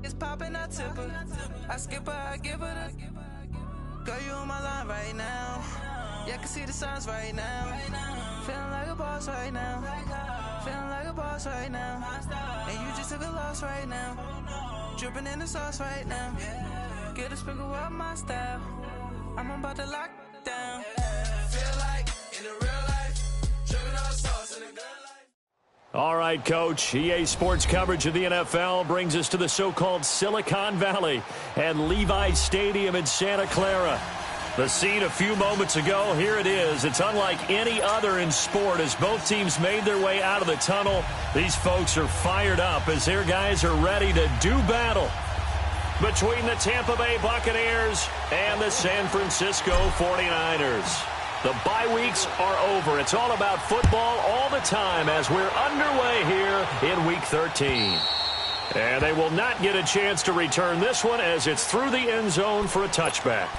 It's popping, I tip her. I skip her, I give her the. Girl, you on my line right now. Yeah, I can see the signs right now. Feeling like a boss right now. Feeling like a boss right now. And you just took a loss right now. Dripping in the sauce right now. Get a sprinkle up my style. I'm about to lock down. Feel like in the real life. Dripping on sauce in the good life. All right, Coach. EA Sports coverage of the NFL brings us to the so-called Silicon Valley and Levi's Stadium in Santa Clara. The scene a few moments ago, here it is. It's unlike any other in sport as both teams made their way out of the tunnel. These folks are fired up as their guys are ready to do battle between the Tampa Bay Buccaneers and the San Francisco 49ers. The bye weeks are over. It's all about football all the time as we're underway here in Week 13. And they will not get a chance to return this one as it's through the end zone for a touchback.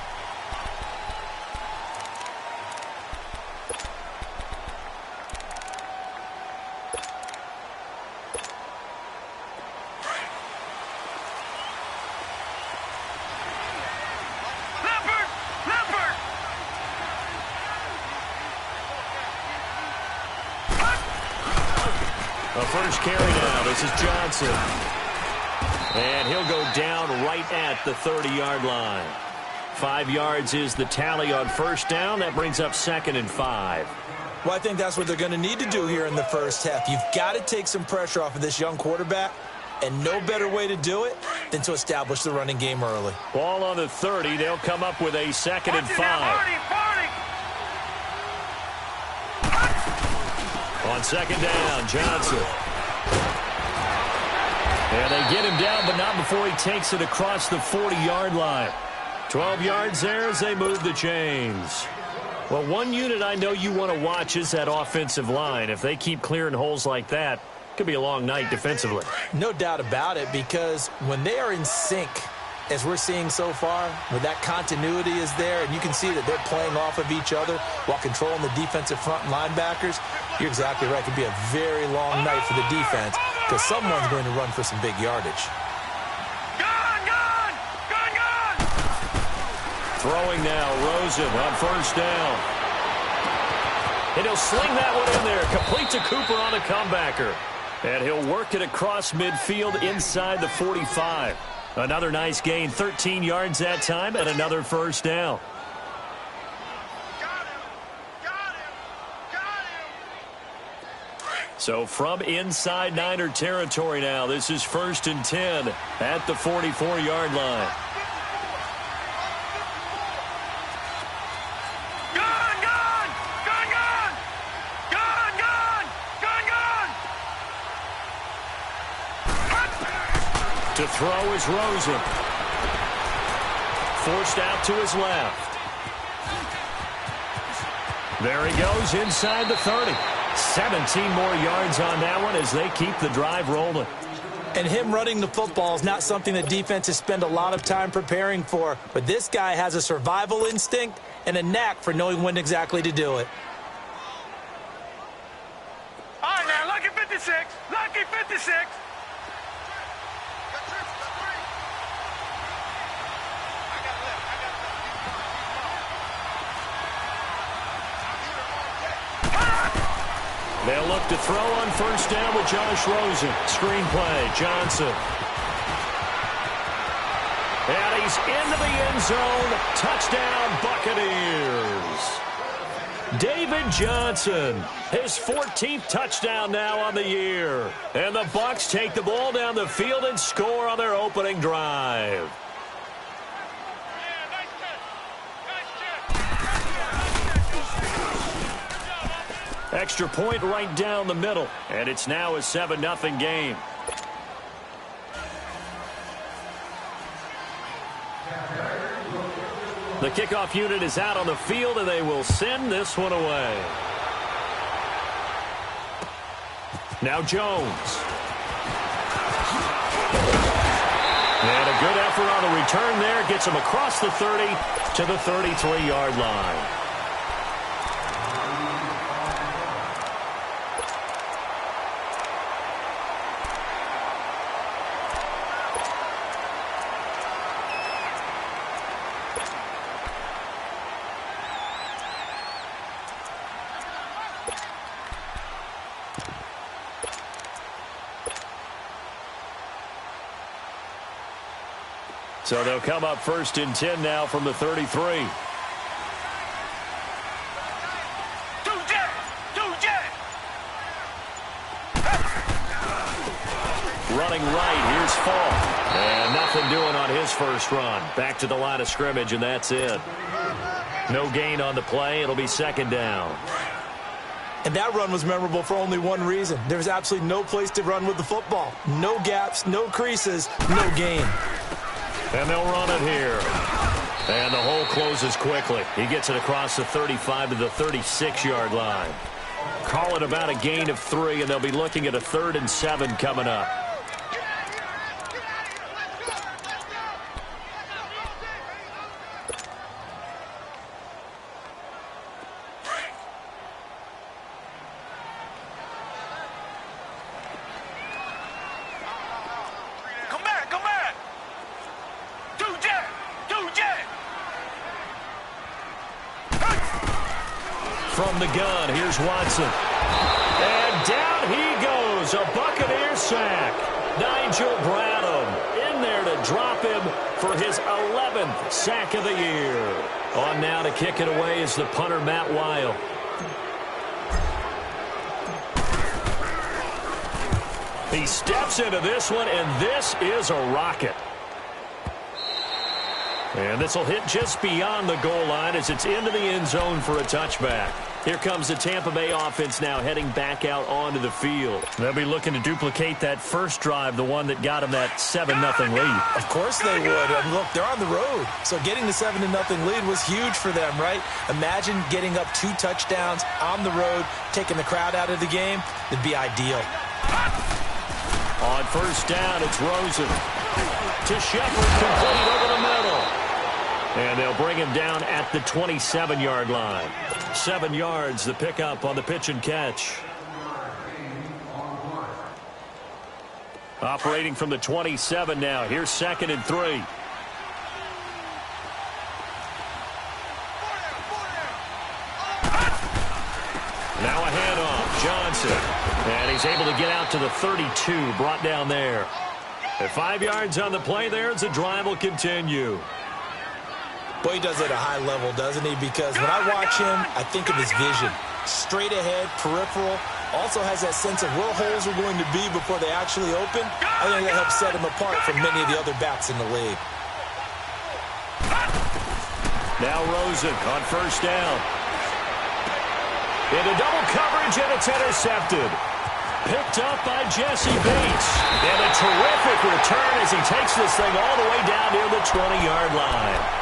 First carry now. This is Johnson. And he'll go down right at the 30-yard line. 5 yards is the tally on first down. That brings up 2nd and 5. Well, I think that's what they're going to need to do here in the first half. You've got to take some pressure off of this young quarterback, and no better way to do it than to establish the running game early. Ball on the 30. They'll come up with a 2nd and 5. On 2nd down, Johnson. And they get him down, but not before he takes it across the 40-yard line. 12 yards there as they move the chains. Well, one unit I know you want to watch is that offensive line. If they keep clearing holes like that, it could be a long night defensively. No doubt about it, because when they are in sync, as we're seeing so far, where that continuity is there, and you can see that they're playing off of each other while controlling the defensive front and linebackers, you're exactly right. It could be a very long night for the defense because someone's going to run for some big yardage. Throwing now, Rosen on first down. And he'll sling that one in there. Complete to Cooper on the comebacker. And he'll work it across midfield inside the 45. Another nice gain, 13 yards that time, and another first down. So from inside Niner territory now, this is 1st and 10 at the 44-yard line. To throw is Rosen. Forced out to his left. There he goes inside the 30. 17 more yards on that one as they keep the drive rolling. And him running the football is not something that defenses spend a lot of time preparing for. But this guy has a survival instinct and a knack for knowing when exactly to do it. All right, now, lucky 56. Lucky 56. They'll look to throw on first down with Josh Rosen. Screen play, Johnson. And he's into the end zone. Touchdown, Buccaneers. David Johnson, his 14th touchdown now on the year. And the Bucs take the ball down the field and score on their opening drive. Extra point right down the middle, and it's now a 7-0 game. The kickoff unit is out on the field, and they will send this one away. Now Jones. And a good effort on the return there. Gets him across the 30 to the 33-yard line. So they'll come up 1st and 10 now from the 33. Running right, here's Falk. And nothing doing on his first run. Back to the line of scrimmage, and that's it. No gain on the play. It'll be 2nd down. And that run was memorable for only one reason. There was absolutely no place to run with the football. No gaps, no creases, no gain. And they'll run it here. And the hole closes quickly. He gets it across the 35 to the 36-yard line. Call it about a gain of 3, and they'll be looking at a 3rd and 7 coming up. From the gun, here's Watson. And down he goes, a Buccaneer sack. Nigel Bradham in there to drop him for his 11th sack of the year. On now to kick it away is the punter, Matt Weil. He steps into this one, and this is a rocket. And this will hit just beyond the goal line as it's into the end zone for a touchback. Here comes the Tampa Bay offense now heading back out onto the field. They'll be looking to duplicate that first drive, the one that got them that 7-0 lead. Of course they would. And look, they're on the road. So getting the 7-0 lead was huge for them, right? Imagine getting up 2 touchdowns on the road, taking the crowd out of the game. It'd be ideal. On first down, it's Rosen. To Shepard, complete over the middle. And they'll bring him down at the 27-yard line. 7 yards, the pickup on the pitch and catch. Operating from the 27 now. Here's 2nd and 3. Now a handoff. Johnson. And he's able to get out to the 32. Brought down there. At 5 yards on the play there as the drive will continue. Boy, he does it at a high level, doesn't he? Because when I watch him, I think of his vision. Straight ahead, peripheral. Also has that sense of where holes are going to be before they actually open. I think that helps set him apart from many of the other backs in the league. Now Rosen on first down. Into double coverage, and it's intercepted. Picked up by Jesse Bates. And a terrific return as he takes this thing all the way down near the 20-yard line.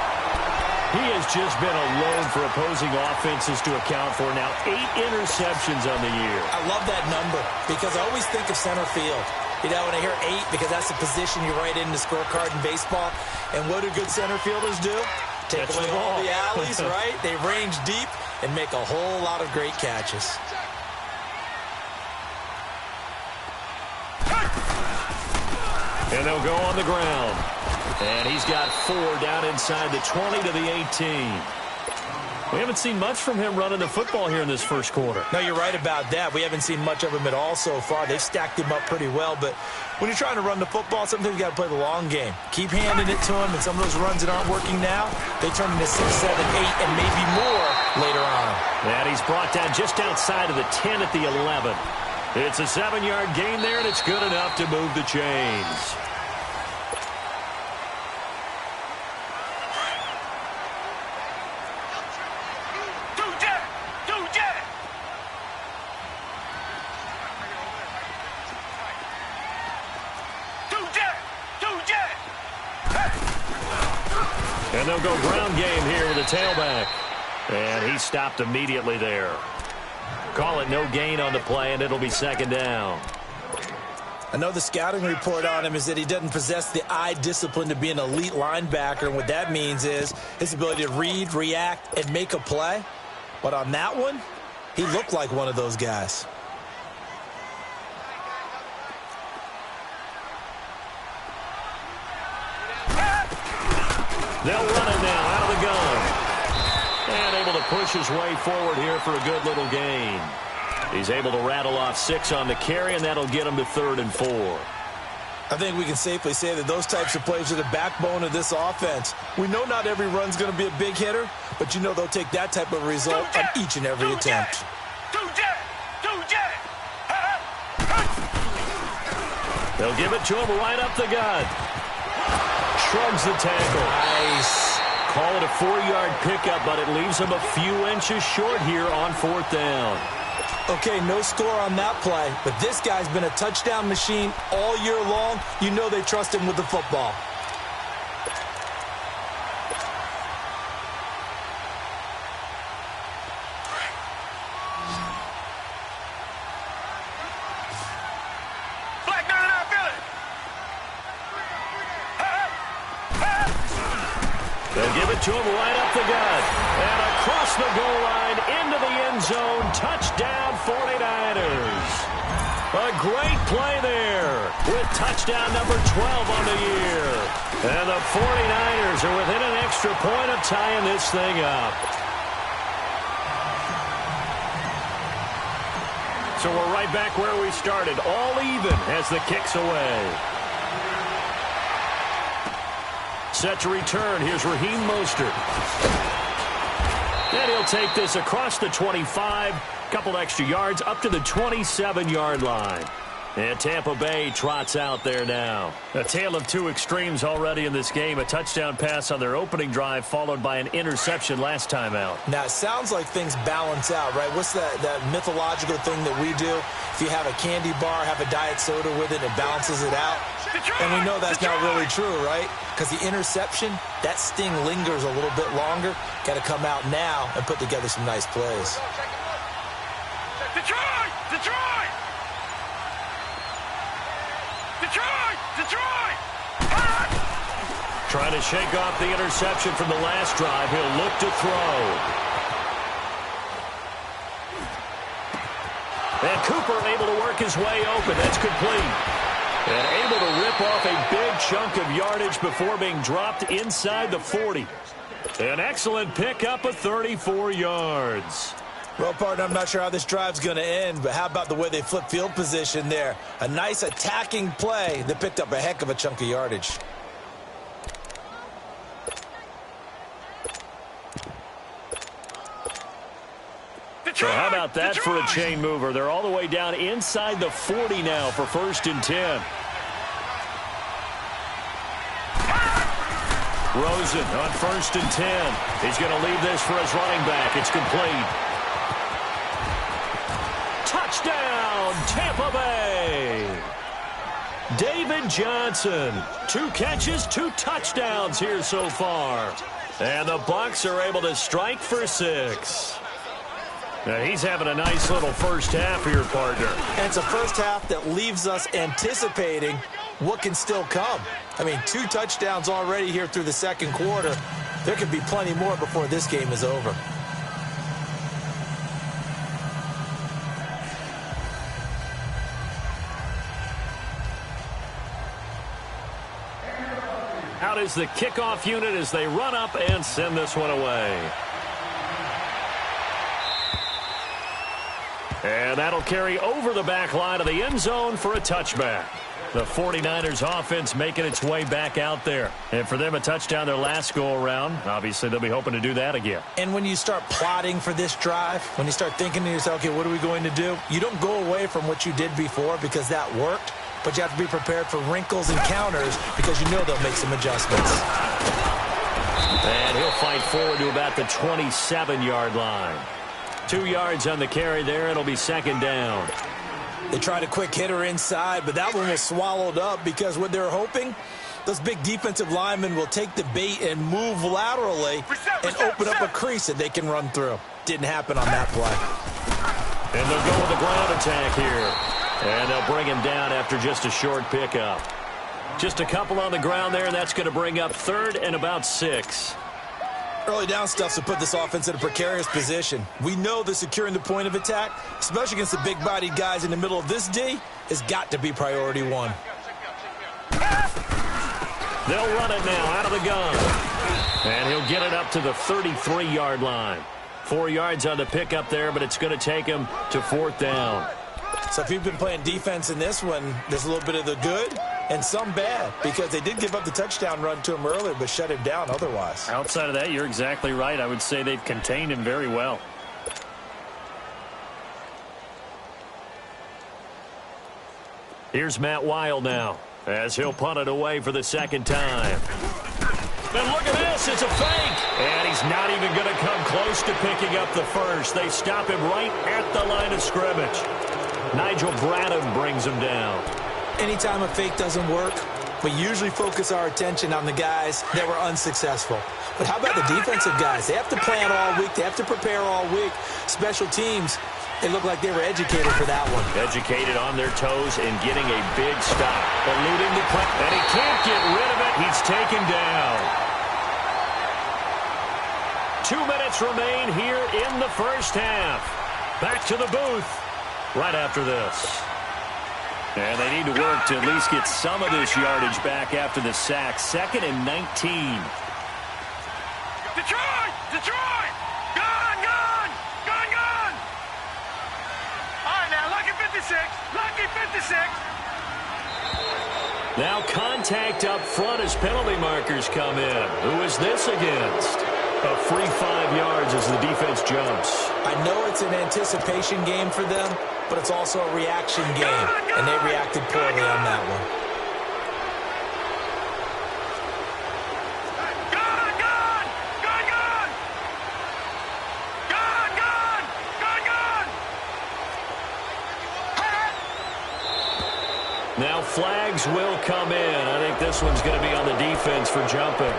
He has just been a load for opposing offenses to account for. Now 8 interceptions on the year. I love that number because I always think of center field. You know, when I hear 8, because that's the position you write in the scorecard in baseball. And what do good center fielders do? Take away all the alleys, right? They range deep and make a whole lot of great catches. And they'll go on the ground. And he's got 4 down inside the 20 to the 18. We haven't seen much from him running the football here in this first quarter. No, you're right about that. We haven't seen much of him at all so far. They've stacked him up pretty well. But when you're trying to run the football, sometimes you got to play the long game. Keep handing it to him, and some of those runs that aren't working now, they turn into 6, 7, 8, and maybe more later on. And he's brought down just outside of the 10 at the 11. It's a 7-yard gain there, and it's good enough to move the chains. And they'll go ground game here with a tailback. And he stopped immediately there. Call it no gain on the play, and it'll be 2nd down. I know the scouting report on him is that he doesn't possess the eye discipline to be an elite linebacker. And what that means is his ability to read, react, and make a play. But on that one, he looked like one of those guys. They'll run it now out of the gun. And able to push his way forward here for a good little gain. He's able to rattle off 6 on the carry, and that'll get him to 3rd and 4. I think we can safely say that those types of plays are the backbone of this offense. We know not every run's going to be a big hitter, but you know they'll take that type of result on each and every attempt. They'll give it to him right up the gut. Shrugs the tackle. Nice. Call it a 4-yard pickup, but it leaves him a few inches short here on 4th down. Okay, no score on that play, but this guy's been a touchdown machine all year long. You know they trust him with the football. They'll give it to him right up the gut. And across the goal line into the end zone. Touchdown 49ers. A great play there with touchdown number 12 on the year. And the 49ers are within an extra point of tying this thing up. So we're right back where we started. All even as the kick's away. Set to return. Here's Raheem Mostert. And he'll take this across the 25. Couple extra yards up to the 27-yard line. And Tampa Bay trots out there now. A tale of two extremes already in this game. A touchdown pass on their opening drive followed by an interception last time out. Now, it sounds like things balance out, right? What's that mythological thing that we do? If you have a candy bar, have a diet soda with it, it balances it out. And we know that's not really true, right? Because the interception, that sting lingers a little bit longer. Got to come out now and put together some nice plays. Detroit! Detroit! Detroit! Detroit! Trying to shake off the interception from the last drive. He'll look to throw. And Cooper able to work his way open. That's complete. And able to rip off a big chunk of yardage before being dropped inside the 40. An excellent pickup of 34 yards. Well, partner, I'm not sure how this drive's going to end, but how about the way they flip field position there? A nice attacking play that picked up a heck of a chunk of yardage. So how about that for a chain mover? They're all the way down inside the 40 now for 1st and 10. Rosen on 1st and 10. He's going to leave this for his running back. It's complete. Touchdown, Tampa Bay. David Johnson. 2 catches, 2 touchdowns here so far. And the Bucs are able to strike for 6. Now he's having a nice little first half here, partner. And it's a first half that leaves us anticipating what can still come. I mean, 2 touchdowns already here through the second quarter. There could be plenty more before this game is over. Out is the kickoff unit as they run up and send this one away. And that'll carry over the back line of the end zone for a touchback. The 49ers offense making its way back out there. And for them, a touchdown their last go-around. Obviously, they'll be hoping to do that again. And when you start plotting for this drive, when you start thinking to yourself, okay, what are we going to do? You don't go away from what you did before because that worked. But you have to be prepared for wrinkles and counters because you know they'll make some adjustments. And he'll fight forward to about the 27-yard line. 2 yards on the carry there. It'll be 2nd down. They tried a quick hitter inside, but that one was swallowed up because what they're hoping, those big defensive linemen will take the bait and move laterally and open up a crease that they can run through. Didn't happen on that play. And they'll go with the ground attack here. And they'll bring him down after just a short pickup. Just a couple on the ground there, and that's going to bring up 3rd and about 6. Early down stuff to put this offense in a precarious position. We know that securing the point of attack, especially against the big-bodied guys in the middle of this D, has got to be priority 1. They'll run it now out of the gun. And he'll get it up to the 33-yard line. 4 yards on the pickup there, but it's going to take him to 4th down. So if you've been playing defense in this one, there's a little bit of the good and some bad, because they did give up the touchdown run to him earlier, but shut him down otherwise. Outside of that, you're exactly right. I would say they've contained him very well. Here's Matt Wild now, as he'll punt it away for the second time. And look at this, it's a fake. And he's not even going to come close to picking up the first. They stop him right at the line of scrimmage. Nigel Bradham brings him down. Anytime a fake doesn't work, we usually focus our attention on the guys that were unsuccessful. But how about the defensive guys? They have to plan all week. They have to prepare all week. Special teams, they look like they were educated for that one. Educated on their toes and getting a big stop. Eluding the play. And he can't get rid of it. He's taken down. 2 minutes remain here in the first half. Back to the booth right after this. And they need to work to at least get some of this yardage back after the sack. 2nd and 19. Detroit! Detroit! Gone! Gone! Gone! Gone! All right, now, lucky 56. Lucky 56. Now contact up front as penalty markers come in. Who is this against? A free 5 yards as the defense jumps. I know it's an anticipation game for them, but it's also a reaction game, and they reacted poorly on that one. Gone! Gone! Gone! Gone! Gone! Gone! Gone! Gone! Now flags will come in. I think this one's going to be on the defense for jumping.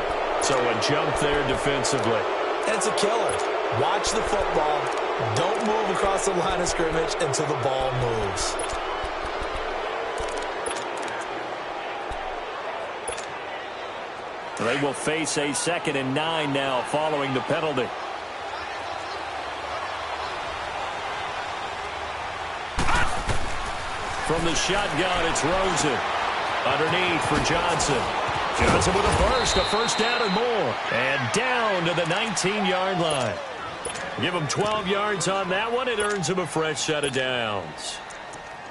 So a jump there defensively. And it's a killer. Watch the football. Don't move across the line of scrimmage until the ball moves. They will face a 2nd and 9 now following the penalty. From the shotgun, it's Rosen. Underneath for Johnson. Johnson with a first down and more. And down to the 19-yard line. Give him 12 yards on that one. It earns him a fresh set of downs.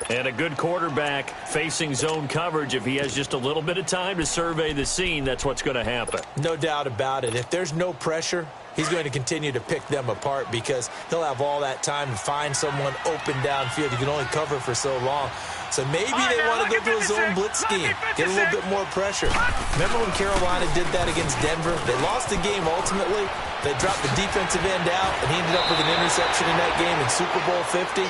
And a good quarterback facing zone coverage. If he has just a little bit of time to survey the scene, that's what's going to happen. No doubt about it. If there's no pressure, he's going to continue to pick them apart because he'll have all that time to find someone open downfield. He can only cover for so long. So maybe they want to go to a zone blitz scheme, get a little bit more pressure. Remember when Carolina did that against Denver? They lost the game ultimately. They dropped the defensive end out, and he ended up with an interception in that game in Super Bowl 50.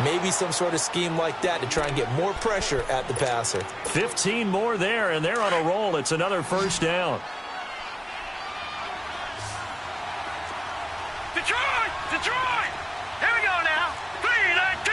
Maybe some sort of scheme like that to try and get more pressure at the passer. 15 more there, and they're on a roll. It's another first down. Detroit! Detroit! Here we go now. 3-19.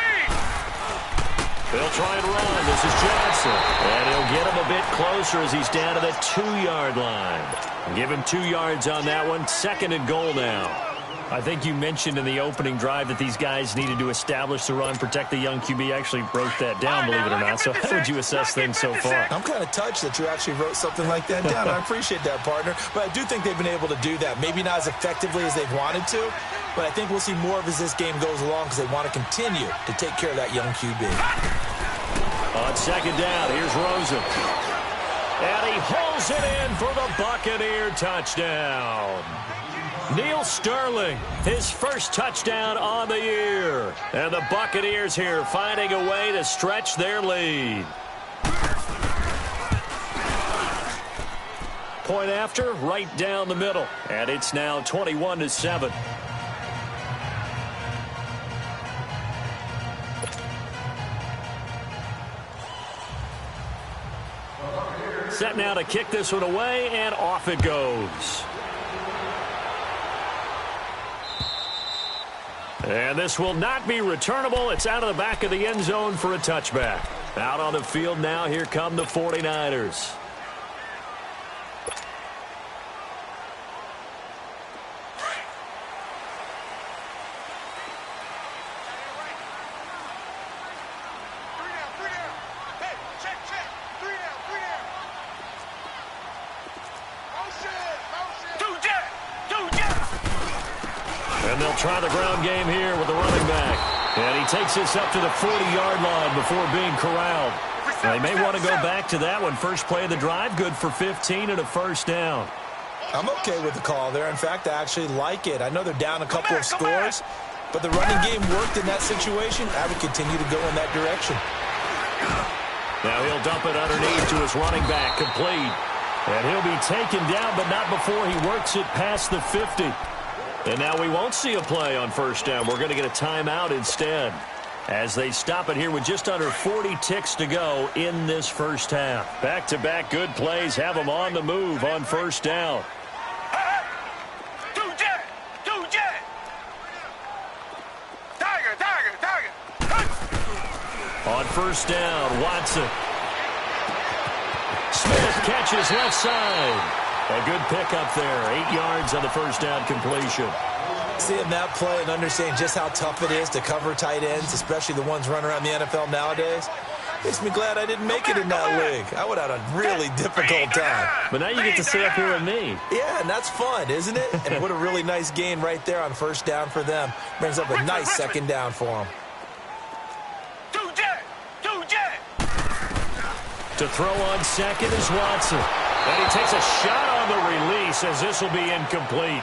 They'll try and run. This is Johnson. And he'll get him a bit closer as he's down to the 2-yard line. Give him 2 yards on that one. 2nd and goal now. I think you mentioned in the opening drive that these guys needed to establish the run, protect the young QB. Actually broke that down, believe it or not. So how would you assess things so far? I'm kind of touched that you actually wrote something like that down. I appreciate that, partner. But I do think they've been able to do that. Maybe not as effectively as they've wanted to, but I think we'll see more of as this game goes along because they want to continue to take care of that young QB. On 2nd down, here's Rosen. And he holds it in for the Buccaneer touchdown. Neil Sterling, his first touchdown on the year. And the Buccaneers here finding a way to stretch their lead. Point after, right down the middle. And it's now 21-7. Set now to kick this one away, and off it goes. And this will not be returnable. It's out of the back of the end zone for a touchback. Out on the field now, here come the 49ers. And they'll try the ground game here with the running back. And he takes this up to the 40-yard line before being corralled. They may want to go back to that one. First play of the drive, good for 15 and a first down. I'm okay with the call there. In fact, I actually like it. I know they're down a couple of scores, but the running game worked in that situation. I would continue to go in that direction. Now he'll dump it underneath to his running back, complete. And he'll be taken down, but not before he works it past the 50. And now we won't see a play on first down. We're going to get a timeout instead, as they stop it here with just under 40 ticks to go in this first half. Back-to-back good plays have them on the move on first down. On first down, Watson. Smith catches left side. A good pickup there. 8 yards on the first down completion. Seeing that play and understanding just how tough it is to cover tight ends, especially the ones running around the NFL nowadays, makes me glad I didn't make it in that league. I would have had a really difficult time. But now you get to sit up here with me. Yeah, and that's fun, isn't it? And what a really nice gain right there on first down for them. Brings up a nice second down for them. To throw on second is Watson. And he takes a shot on the release, as this will be incomplete.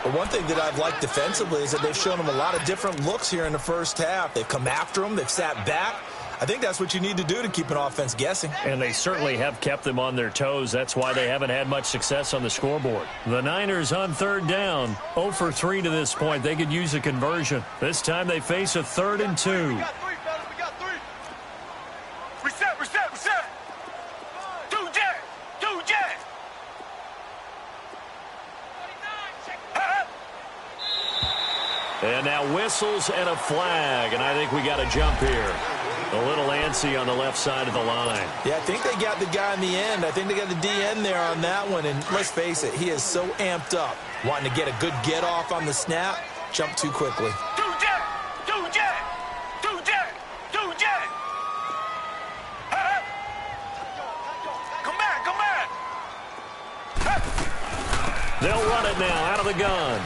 But one thing that I've liked defensively is that they've shown him a lot of different looks here in the first half. They've come after him. They've sat back. I think that's what you need to do to keep an offense guessing. And they certainly have kept them on their toes. That's why they haven't had much success on the scoreboard. The Niners on third down. 0 for 3 to this point. They could use a conversion. This time they face a 3rd and 2. And now whistles and a flag, and I think we got a jump here. A little antsy on the left side of the line. Yeah, I think they got the guy in the end. I think they got the DN there on that one, and let's face it, he is so amped up, wanting to get a good get-off on the snap, jump too quickly. They'll run it now out of the gun.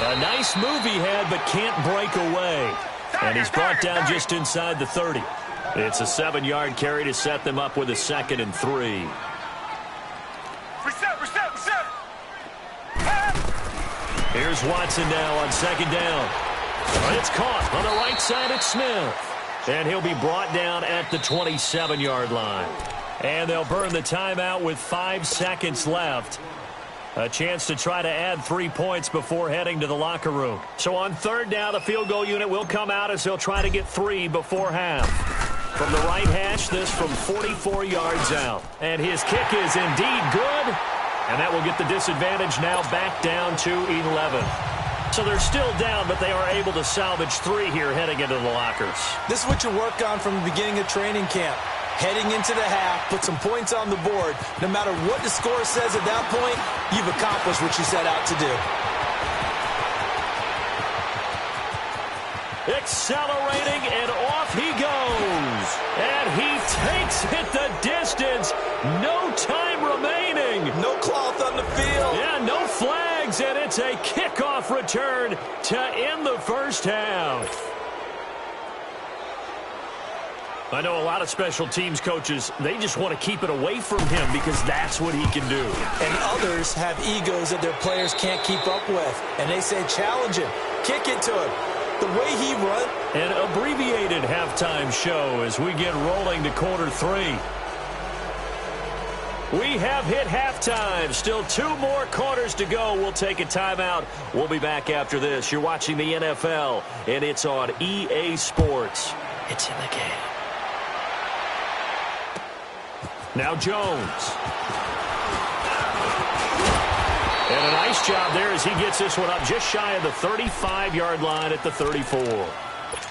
A nice move he had, but can't break away. And he's brought down just inside the 30. It's a 7-yard carry to set them up with a 2nd and 3. Here's Watson now on 2nd down. But it's caught on the right side at Smith. And he'll be brought down at the 27-yard line. And they'll burn the timeout with 5 seconds left. A chance to try to add 3 points before heading to the locker room. So on third down, the field goal unit will come out as they'll try to get 3 before half. From the right hash, this from 44 yards out. And his kick is indeed good. And that will get the disadvantage now back down to 11. So they're still down, but they are able to salvage 3 here heading into the lockers. This is what you work on from the beginning of training camp. Heading into the half, put some points on the board. No matter what the score says at that point, you've accomplished what you set out to do. Accelerating, and off he goes. And he takes it the distance. No time remaining. No cloth on the field. Yeah, no flags, and it's a kickoff return to end the first half. I know a lot of special teams coaches, they just want to keep it away from him because that's what he can do. And others have egos that their players can't keep up with. And they say, challenge him, kick it to him. The way he runs. An abbreviated halftime show as we get rolling to quarter 3. We have hit halftime. Still 2 more quarters to go. We'll take a timeout. We'll be back after this. You're watching the NFL, and it's on EA Sports. It's in the game. Now Jones. And a nice job there as he gets this one up just shy of the 35-yard line at the 34.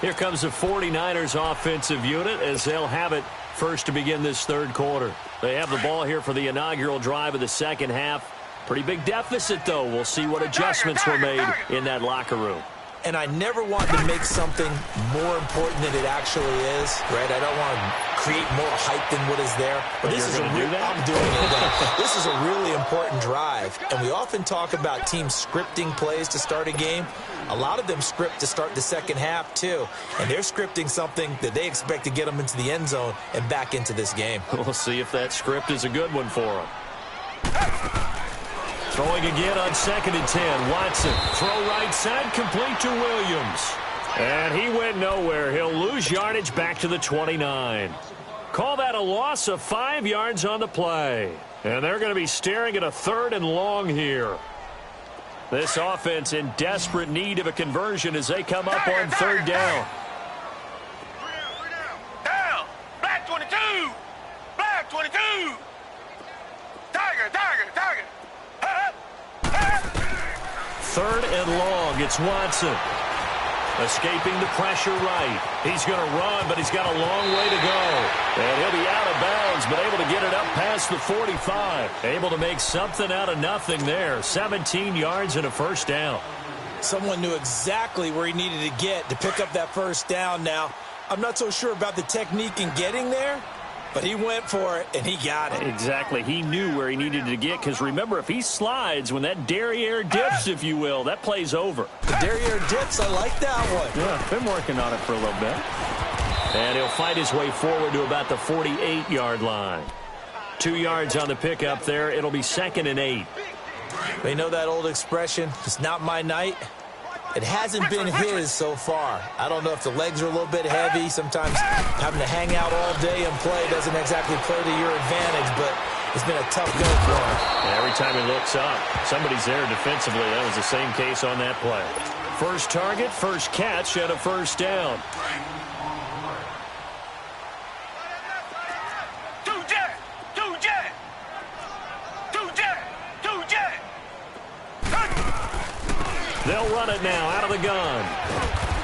Here comes the 49ers offensive unit as they'll have it first to begin this third quarter. They have the ball here for the inaugural drive of the second half. Pretty big deficit, though. We'll see what adjustments were made in that locker room. And I never want to make something more important than it actually is, right? I don't want to create more hype than what is there. But this is I'm doing it. This is a really important drive, and we often talk about teams scripting plays to start a game. A lot of them script to start the second half, too. And they're scripting something that they expect to get them into the end zone and back into this game. We'll see if that script is a good one for them. Throwing again on 2nd and 10. Watson, throw right side, complete to Williams. And he went nowhere. He'll lose yardage back to the 29. Call that a loss of 5 yards on the play. And they're going to be staring at a 3rd and long here. This offense in desperate need of a conversion as they come up on 3rd down. Down. Black 22. Black 22. Tiger. 3rd and long. It's Watson. Escaping the pressure right. He's going to run, but he's got a long way to go. And he'll be out of bounds, but able to get it up past the 45. Able to make something out of nothing there. 17 yards and a 1st down. Someone knew exactly where he needed to get to pick up that 1st down now. I'm not so sure about the technique in getting there, but he went for it, and he got it. Exactly. He knew where he needed to get, because remember, if he slides, when that derriere dips, if you will, that play's over. The derriere dips, I like that one. Yeah, been working on it for a little bit. And he'll fight his way forward to about the 48-yard line. 2 yards on the pickup there. It'll be 2nd and 8. They know that old expression, it's not my night. It hasn't been his so far. I don't know if the legs are a little bit heavy. Sometimes having to hang out all day and play doesn't exactly play to your advantage, but it's been a tough go for him. Every time he looks up, somebody's there defensively. That was the same case on that play. First target, first catch, and a 1st down. They'll run it now out of the gun.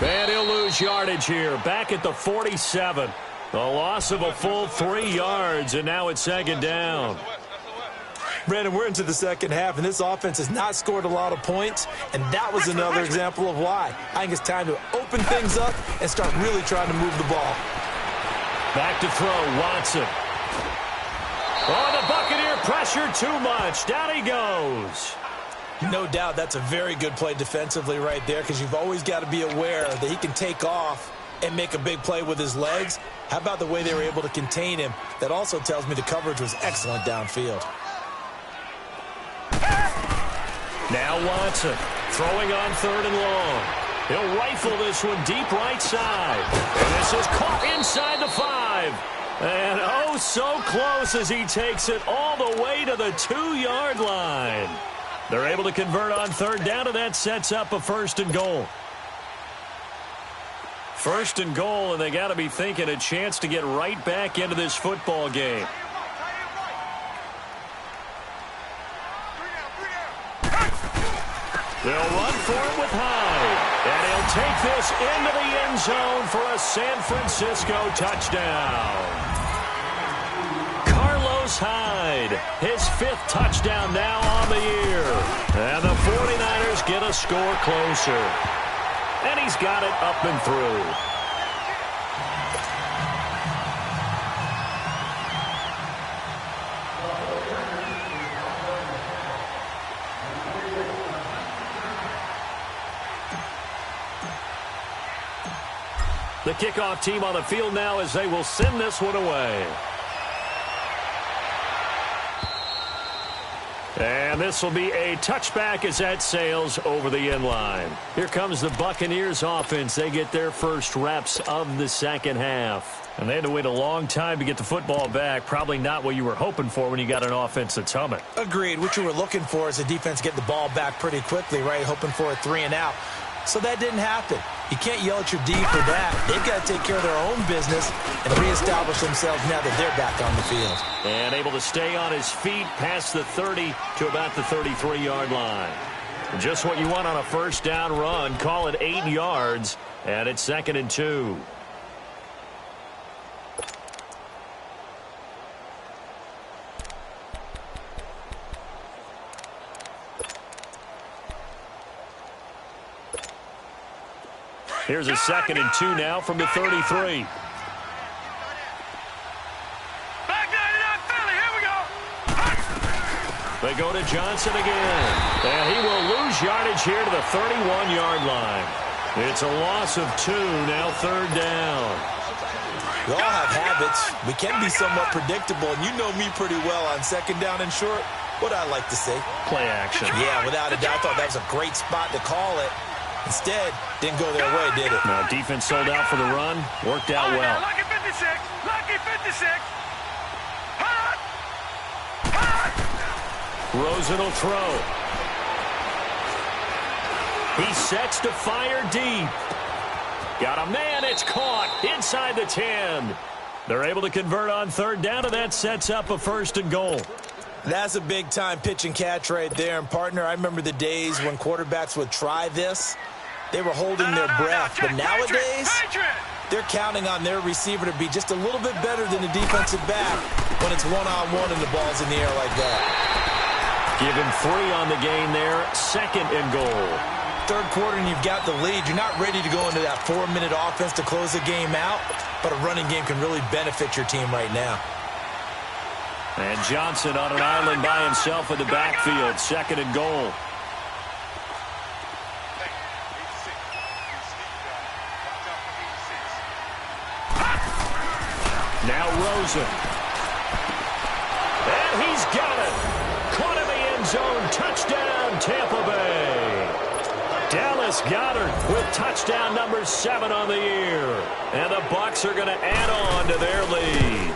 And he'll lose yardage here. Back at the 47. A loss of a full 3 yards, and now it's 2nd down. Brandon, we're into the second half, and this offense has not scored a lot of points, and that was another example of why. I think it's time to open things up and start really trying to move the ball. Back to throw, Watson. Oh, the Buccaneer pressure too much. Down he goes. No doubt that's a very good play defensively right there, because you've always got to be aware that he can take off and make a big play with his legs. How about the way they were able to contain him? That also tells me the coverage was excellent downfield. Now Watson throwing on 3rd and long. He'll rifle this one deep right side. And this is caught inside the 5. And oh, so close as he takes it all the way to the 2-yard line. They're able to convert on 3rd down, and that sets up a 1st and goal. 1st and goal, and they got to be thinking a chance to get right back into this football game. They'll run for it with Hyde, and he'll take this into the end zone for a San Francisco touchdown. Hyde, his 5th touchdown now on the year. And the 49ers get a score closer. And he's got it up and through. The kickoff team on the field now as they will send this one away. And this will be a touchback as that sails over the end line. Here comes the Buccaneers offense. They get their first reps of the second half. And they had to wait a long time to get the football back. Probably not what you were hoping for when you got an offense that's humming. Agreed. What you were looking for is the defense get the ball back pretty quickly, right? Hoping for a 3 and out. So that didn't happen. You can't yell at your D for that. They've got to take care of their own business and reestablish themselves now that they're back on the field. And able to stay on his feet past the 30 to about the 33-yard line. Just what you want on a 1st down run. Call it 8 yards, and it's 2nd and 2. Here's a 2nd and 2 now from the 33. They go to Johnson again. And he will lose yardage here to the 31-yard line. It's a loss of 2, now 3rd down. We all have habits. We can be somewhat predictable, and you know me pretty well on 2nd down and short. What I like to say? Play action. Yeah, without a doubt. I thought that was a great spot to call it. Instead, didn't go their way, did it? No, defense sold out for the run. Worked out well. Lucky 56. Lucky 56. Hot. Hot. Rosen will throw. He sets to fire deep. Got a man. It's caught inside the 10. They're able to convert on 3rd down, and that sets up a 1st and goal. That's a big-time pitch and catch right there. And, partner, I remember the days when quarterbacks would try this. They were holding their breath. But nowadays, they're counting on their receiver to be just a little bit better than the defensive back when it's one-on-one and the ball's in the air like that. Give him 3 on the gain there. 2nd and goal. 3rd quarter and you've got the lead. You're not ready to go into that 4-minute offense to close the game out, but a running game can really benefit your team right now. And Johnson on an island by himself in the backfield. 2nd and goal. Now Rosen. And he's got it. Caught in the end zone. Touchdown, Tampa Bay. Dallas Goedert with touchdown number 7 on the year. And the Bucs are going to add on to their lead.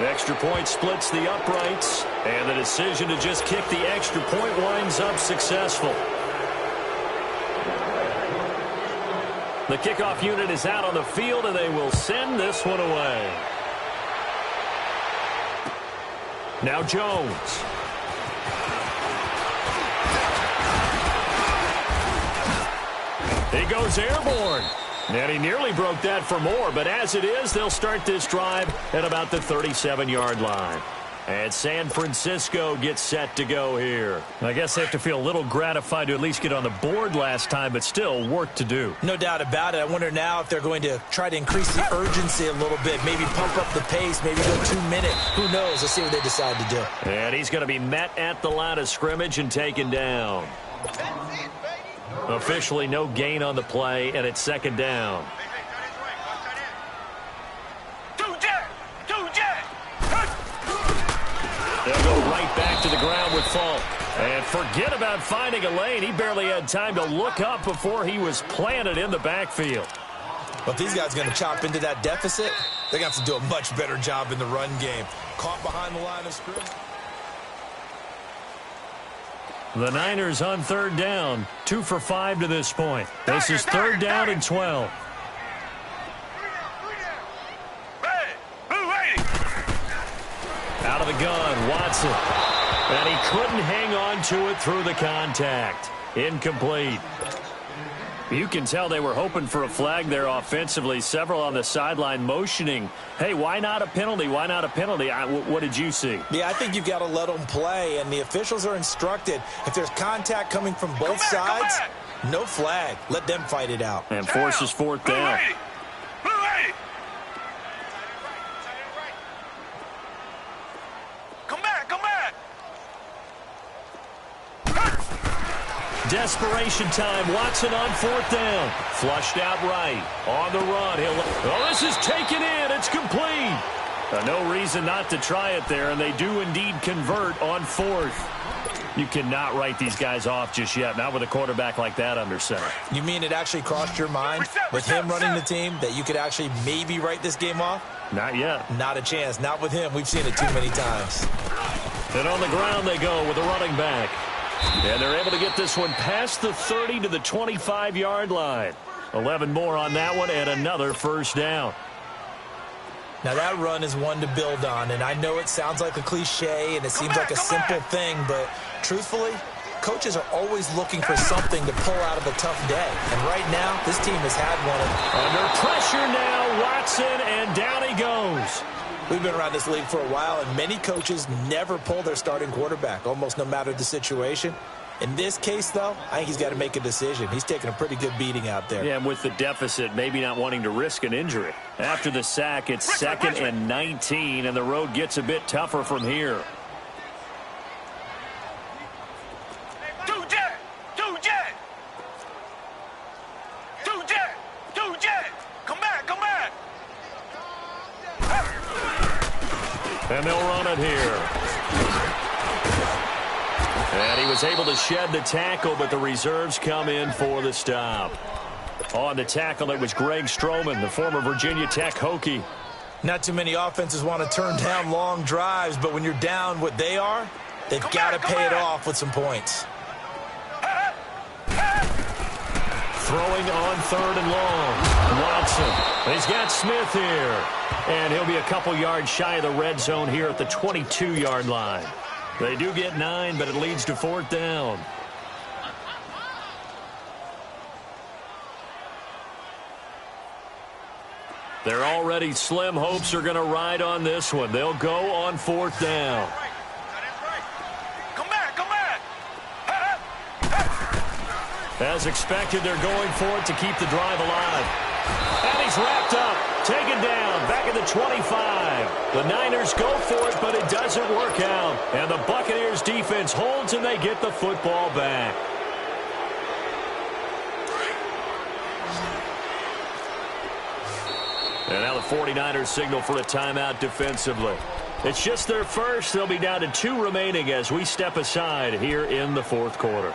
Extra point splits the uprights, and the decision to just kick the extra point winds up successful. The kickoff unit is out on the field, and they will send this one away. Now Jones. He goes airborne. And he nearly broke that for more, but as it is, they'll start this drive at about the 37-yard line. And San Francisco gets set to go here. I guess they have to feel a little gratified to at least get on the board last time, but still work to do. No doubt about it. I wonder now if they're going to try to increase the urgency a little bit, maybe pump up the pace, maybe go 2 minute. Who knows? Let's see what they decide to do. And he's going to be met at the line of scrimmage and taken down. Officially no gain on the play, and it's 2nd down. They'll go right back to the ground with Falk. And forget about finding a lane. He barely had time to look up before he was planted in the backfield. But these guys are going to chop into that deficit. They're going to have to do a much better job in the run game. Caught behind the line of scrimmage. The Niners on 3rd down, 2 for 5 to this point. This is 3rd down and 12. Out of the gun, Watson. And he couldn't hang on to it through the contact. Incomplete. You can tell they were hoping for a flag there offensively. Several on the sideline motioning, hey, why not a penalty? Why not a penalty? What did you see? Yeah, I think you've got to let them play, and the officials are instructed. If there's contact coming from both sides, no flag. Let them fight it out. And forces 4th down. Desperation time. Watson on 4th down. Flushed out right. On the run. This is taken in. It's complete. No reason not to try it there, and they do indeed convert on 4th. You cannot write these guys off just yet, not with a quarterback like that under center. You mean it actually crossed your mind with him running the team that you could actually maybe write this game off? Not yet. Not a chance. Not with him. We've seen it too many times. And on the ground they go with a running back. And they're able to get this one past the 30 to the 25-yard line. 11 more on that one and another 1st down. Now that run is one to build on, and I know it sounds like a cliche and it seems like a simple thing, but truthfully, coaches are always looking for something to pull out of a tough day. And right now, this team has had one. Under pressure now, Watson, and down he goes. We've been around this league for a while, and many coaches never pull their starting quarterback, almost no matter the situation. In this case, though, I think he's got to make a decision. He's taking a pretty good beating out there. Yeah, and with the deficit, maybe not wanting to risk an injury. After the sack, it's 2nd and 19, and the road gets a bit tougher from here. And they'll run it here. And he was able to shed the tackle, but the reserves come in for the stop. On the tackle, it was Greg Stroman, the former Virginia Tech Hokie. Not too many offenses want to turn down long drives, but when you're down what they are, they've got to pay it off with some points. Throwing on 3rd and long. Watson. He's got Smith here. And he'll be a couple yards shy of the red zone here at the 22-yard line. They do get 9, but it leads to 4th down. They're already slim hopes are going to ride on this one. They'll go on 4th down. Come back, come back. As expected, they're going for it to keep the drive alive. And he's wrapped up, taken down, back at the 25. The Niners go for it, but it doesn't work out. And the Buccaneers defense holds, and they get the football back. And now the 49ers signal for a timeout defensively. It's just their first. They'll be down to 2 remaining as we step aside here in the 4th quarter.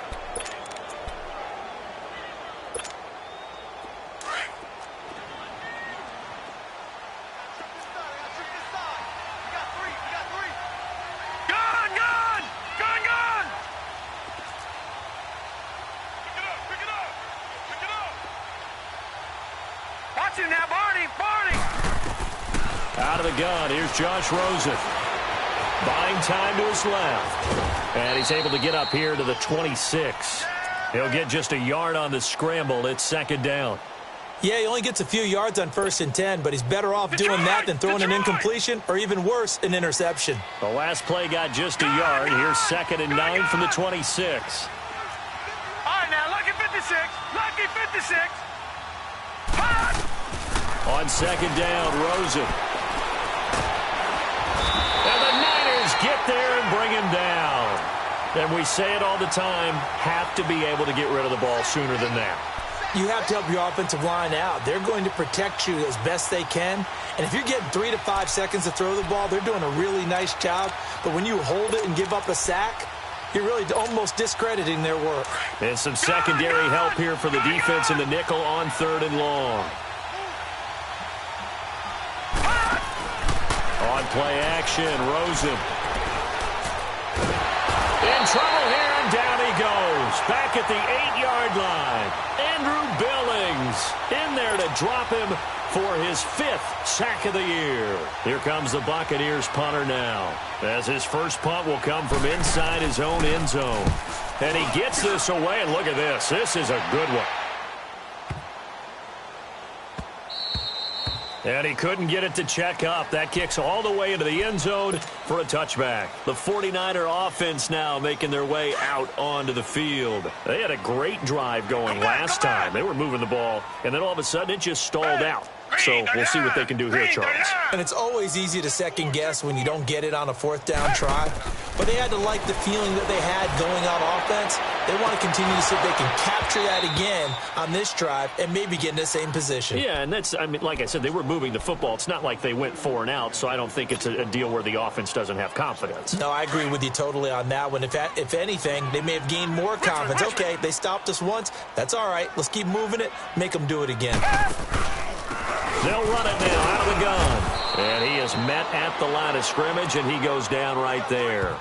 Out of the gun, here's Josh Rosen. Buying time to his left. And he's able to get up here to the 26. He'll get just a yard on the scramble. It's 2nd down. Yeah, he only gets a few yards on 1st and 10, but he's better off doing that than throwing an incompletion or even worse, an interception. The last play got just a yard. Here's 2nd and 9 from the 26. All right, now, lucky 56. Lucky 56. On 2nd down, Rosen. And the Niners get there and bring him down. And we say it all the time, have to be able to get rid of the ball sooner than that. You have to help your offensive line out. They're going to protect you as best they can. And if you're getting 3 to 5 seconds to throw the ball, they're doing a really nice job. But when you hold it and give up a sack, you're really almost discrediting their work. And some secondary help here for the defense in the nickel on 3rd and long. On play action, Rosen. In trouble here, and down he goes. Back at the 8-yard line. Andrew Billings in there to drop him for his 5th sack of the year. Here comes the Buccaneers punter now, as his first punt will come from inside his own end zone. And he gets this away, and look at this. This is a good one. And he couldn't get it to check up. That kicks all the way into the end zone for a touchback. The 49er offense now making their way out onto the field. They had a great drive going last time. They were moving the ball, and then all of a sudden it just stalled out. So we'll see what they can do here, Charles. And it's always easy to second guess when you don't get it on a 4th down try. But they had to like the feeling that they had going on offense. They want to continue to see if they can capture that again on this drive and maybe get in the same position. Yeah, and that's, I mean, like I said, they were moving the football. It's not like they went 4 and out, so I don't think it's a deal where the offense doesn't have confidence. No, I agree with you totally on that one. If anything, they may have gained more confidence. Okay, they stopped us once. That's all right. Let's keep moving it. Make them do it again. They'll run it now out of the gun. And he is met at the line of scrimmage, and he goes down right there.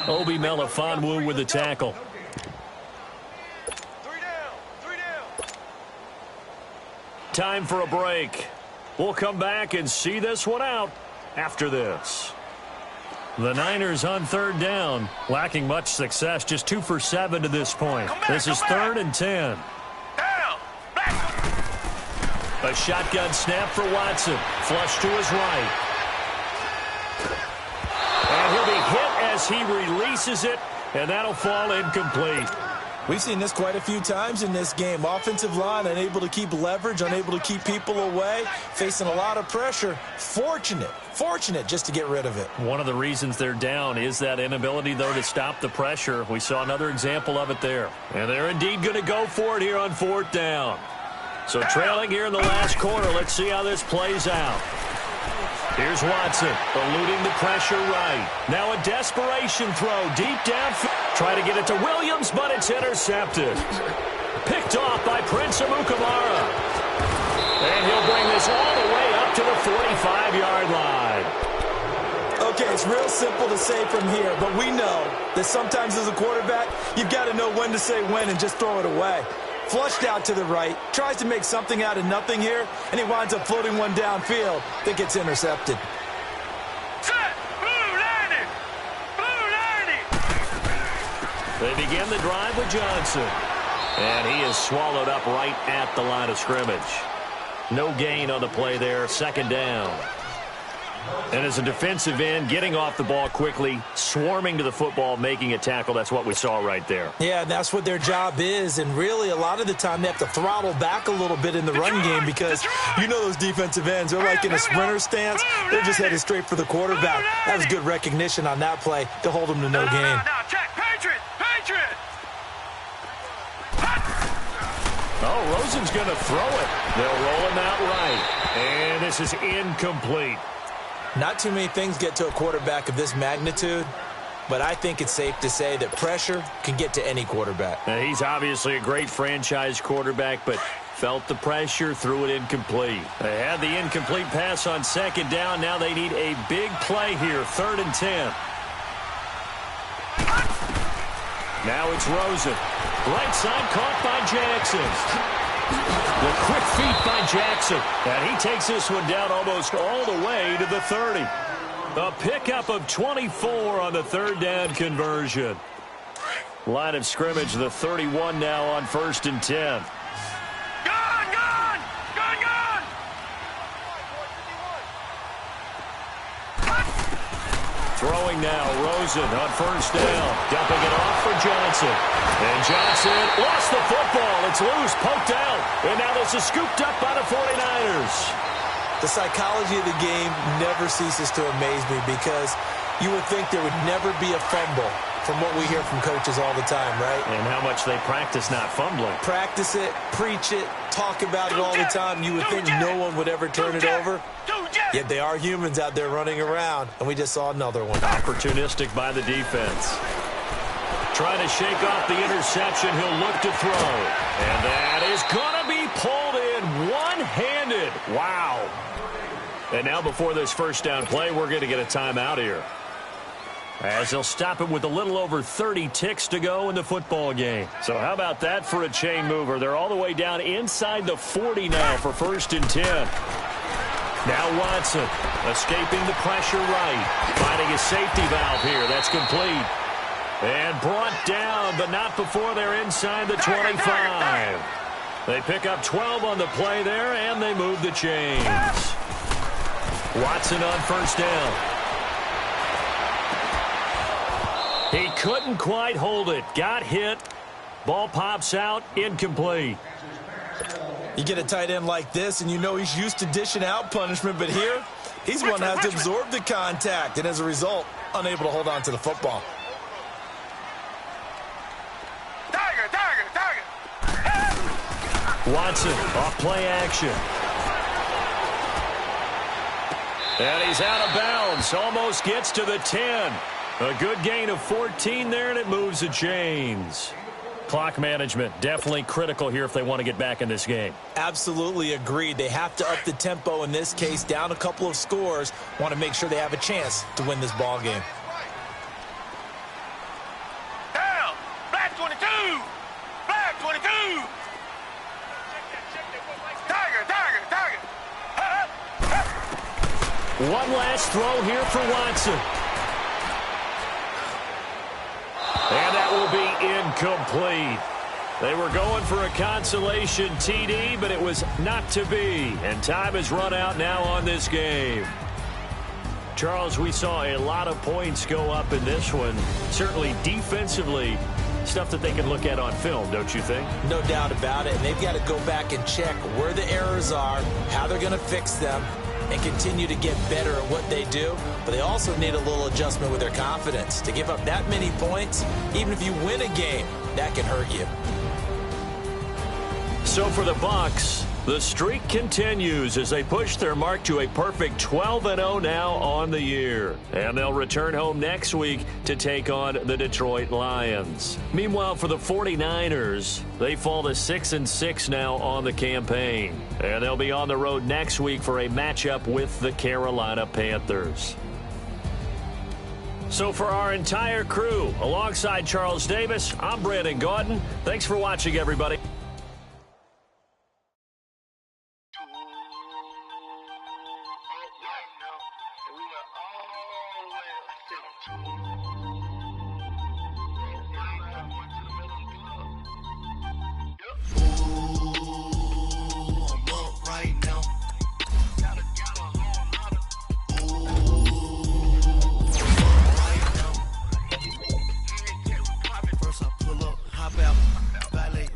Obi Melifonwu with the tackle. 3 down. 3 down. Time for a break. We'll come back and see this one out after this. The Niners on 3rd down, lacking much success, just 2 for 7 to this point. This is 3rd and 10. A shotgun snap for Watson. Flush to his right. And he'll be hit as he releases it, and that'll fall incomplete. We've seen this quite a few times in this game. Offensive line unable to keep leverage, unable to keep people away, facing a lot of pressure. Fortunate just to get rid of it. One of the reasons they're down is that inability, though, to stop the pressure. We saw another example of it there. And they're indeed going to go for it here on 4th down. So trailing here in the last quarter, let's see how this plays out. Here's Watson, eluding the pressure right. Now a desperation throw deep down. Try to get it to Williams, but it's intercepted. Picked off by Prince Amukamara. And he'll bring this all the way up to the 45-yard line. Okay, it's real simple to say from here, but we know that sometimes as a quarterback, you've got to know when to say when and just throw it away. Flushed out to the right, tries to make something out of nothing here, and he winds up floating one downfield that gets intercepted. Set! Blue 90! Blue 90! They begin the drive with Johnson. And he is swallowed up right at the line of scrimmage. No gain on the play there, second down. And as a defensive end, getting off the ball quickly, swarming to the football, making a tackle, that's what we saw right there. Yeah, that's what their job is, and really a lot of the time they have to throttle back a little bit in the run game because you know those defensive ends, they're like in a sprinter stance, they're just headed straight for the quarterback. That was good recognition on that play to hold them to no gain. Now, check, Patriot! Patriot! Oh, Rosen's going to throw it. They'll roll him out right, and this is incomplete. Not too many things get to a quarterback of this magnitude, but I think it's safe to say that pressure can get to any quarterback. Now, he's obviously a great franchise quarterback, but felt the pressure, threw it incomplete. They had the incomplete pass on second down. Now they need a big play here, 3rd and 10. Now it's Rosen. Right side caught by Jackson. The quick feet by Jackson. And he takes this one down almost all the way to the 30. A pickup of 24 on the 3rd down conversion. Line of scrimmage, the 31 now on 1st and 10. Gone! Gone! Gone! Gone! Throwing now, Rosen on 1st down. Dumping it off for Johnson. And Johnson lost the football. It's loose, poked out. And now this is scooped up by the 49ers. The psychology of the game never ceases to amaze me because you would think there would never be a fumble from what we hear from coaches all the time, right? And how much they practice not fumbling. Practice it, preach it, talk about it all the time. You would think no one would ever turn it over. Yet they are humans out there running around, and we just saw another one. Opportunistic by the defense. Trying to shake off the interception. He'll look to throw. And that is going to be pulled in one-handed. Wow. And now before this first down play, we're going to get a timeout here, as they'll stop it with a little over 30 ticks to go in the football game. So how about that for a chain mover? They're all the way down inside the 40 now for 1st and 10. Now Watson escaping the pressure right. Finding a safety valve here. That's complete. And brought down, but not before they're inside the 25. They pick up 12 on the play there, and they move the chains. Watson on 1st down. He couldn't quite hold it. Got hit. Ball pops out. Incomplete. You get a tight end like this, and you know he's used to dishing out punishment, but here, he's one that has to absorb the contact, and as a result, unable to hold on to the football. Tiger! Tiger! Tiger! Watson off play action. And he's out of bounds. Almost gets to the 10. A good gain of 14 there, and it moves the chains. Clock management definitely critical here if they want to get back in this game. Absolutely agreed. They have to up the tempo in this case, down a couple of scores. Want to make sure they have a chance to win this ball game. Down! Black 22! Black 22! Tiger! Tiger! Tiger! One last throw here for Watson. And that will be incomplete. They were going for a consolation TD, but it was not to be. And time has run out now on this game. Charles, we saw a lot of points go up in this one. Certainly defensively, stuff that they can look at on film, don't you think? No doubt about it. And they've got to go back and check where the errors are, how they're going to fix them, and continue to get better at what they do. But they also need a little adjustment with their confidence. To give up that many points, even if you win a game, that can hurt you. So for the Bucs, The streak continues as they push their mark to a perfect 12-0 now on the year. And they'll return home next week to take on the Detroit Lions. Meanwhile, for the 49ers, they fall to 6-6 now on the campaign. And they'll be on the road next week for a matchup with the Carolina Panthers. So for our entire crew, alongside Charles Davis, I'm Brandon Gaudin. Thanks for watching, everybody.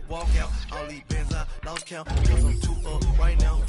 Walk out, all these bands I lost count, 'cause I'm too up right now.